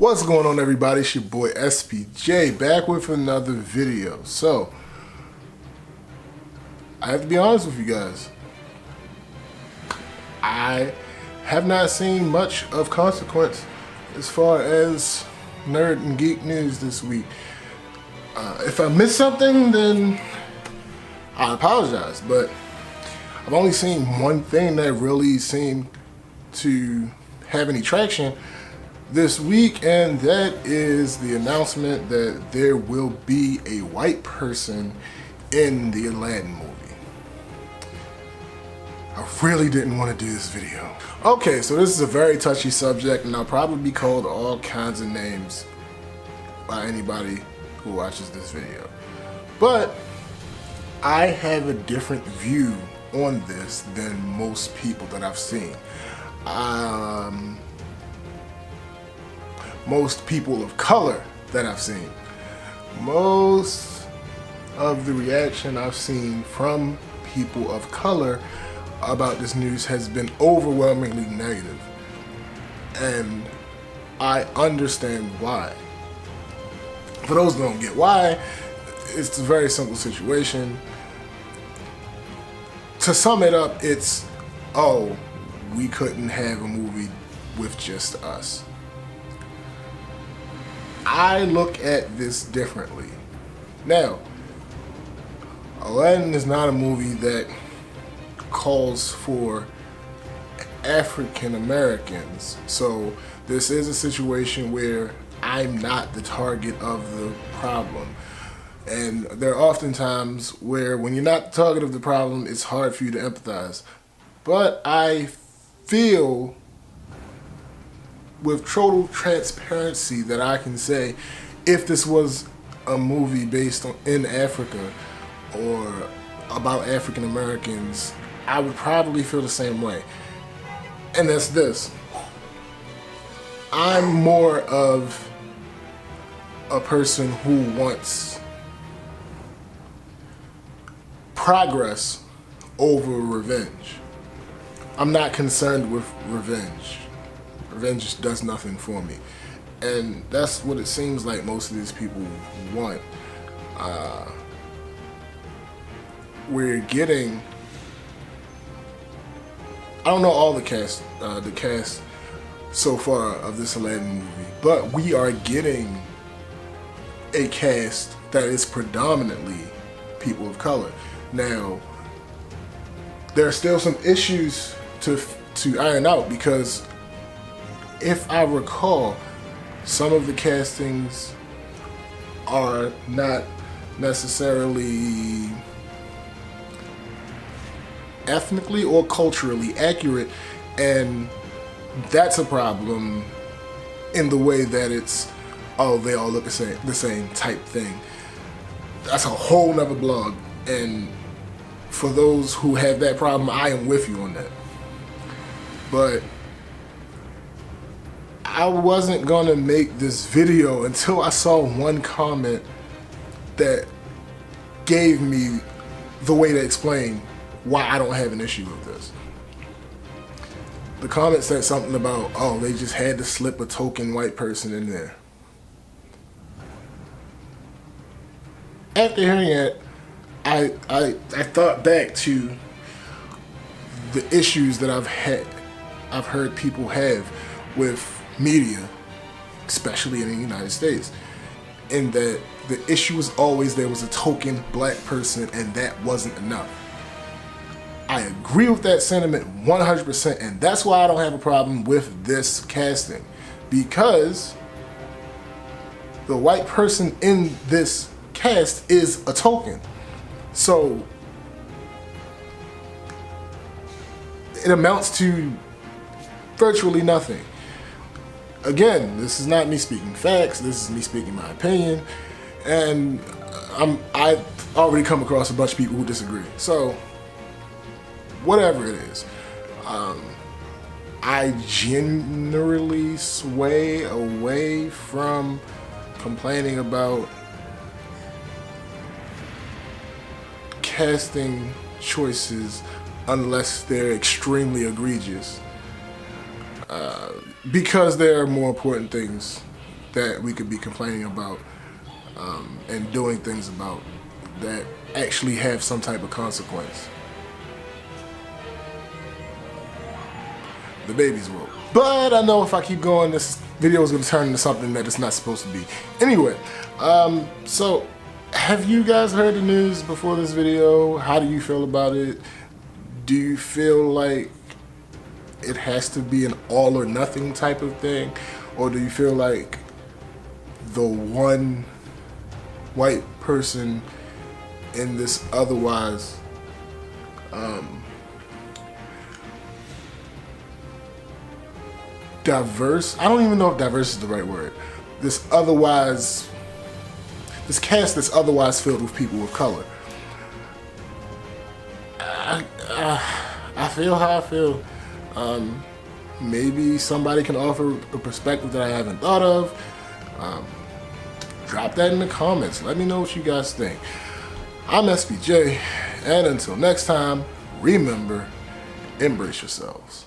What's going on, everybody? It's your boy SPJ back with another video. So I have to be honest with you guys, I have not seen much of consequence as far as nerd and geek news this week. If I missed something, then I apologize, but I've only seen one thing that really seemed to have any traction this week, and that is the announcement that there will be a white person in the Aladdin movie. I really didn't want to do this video. Okay, so this is a very touchy subject, and I'll probably be called all kinds of names by anybody who watches this video. But I have a different view on this than most people that I've seen. Most people of color that I've seen. Most of the reaction I've seen from people of color about this news has been overwhelmingly negative. And I understand why. For those who don't get why, it's a very simple situation. To sum it up, it's, oh, we couldn't have a movie with just us. I look at this differently. Now, Aladdin is not a movie that calls for African Americans, so this is a situation where I'm not the target of the problem. And there are often times where when you're not the target of the problem, it's hard for you to empathize. But I feel with total transparency that I can say, if this was a movie based in Africa or about African Americans, I would probably feel the same way. And that's this. I'm more of a person who wants progress over revenge. I'm not concerned with revenge. Revenge does nothing for me. And that's what it seems like most of these people want. We're getting, I don't know all the cast so far of this Aladdin movie, but we are getting a cast that is predominantly people of color. Now, there are still some issues to iron out, because if I recall, some of the castings are not necessarily ethnically or culturally accurate, and that's a problem in the way that it's, oh, they all look the same type thing. That's a whole nother blog, and for those who have that problem, I am with you on that. But I wasn't gonna make this video until I saw one comment that gave me the way to explain why I don't have an issue with this. The comment said something about, oh, they just had to slip a token white person in there. After hearing it, I thought back to the issues that I've heard people have with media, especially in the United States, in that the issue was always there was a token black person and that wasn't enough. I agree with that sentiment 100%, and that's why I don't have a problem with this casting, because the white person in this cast is a token. So it amounts to virtually nothing. Again, this is not me speaking facts, this is me speaking my opinion, and I've already come across a bunch of people who disagree. So, whatever it is, I generally sway away from complaining about casting choices unless they're extremely egregious. Because there are more important things that we could be complaining about and doing things about that actually have some type of consequence. The baby's woke. But I know if I keep going, this video is going to turn into something that it's not supposed to be. Anyway, so have you guys heard the news before this video? How do you feel about it? Do you feel like it has to be an all or nothing type of thing? Or do you feel like the one white person in this otherwise diverse, I don't even know if diverse is the right word, this cast that's otherwise filled with people of color. I feel how I feel. Maybe somebody can offer a perspective that I haven't thought of. Drop that in the comments. Let me know what you guys think. I'm SBJ, and until next time, remember, embrace yourselves.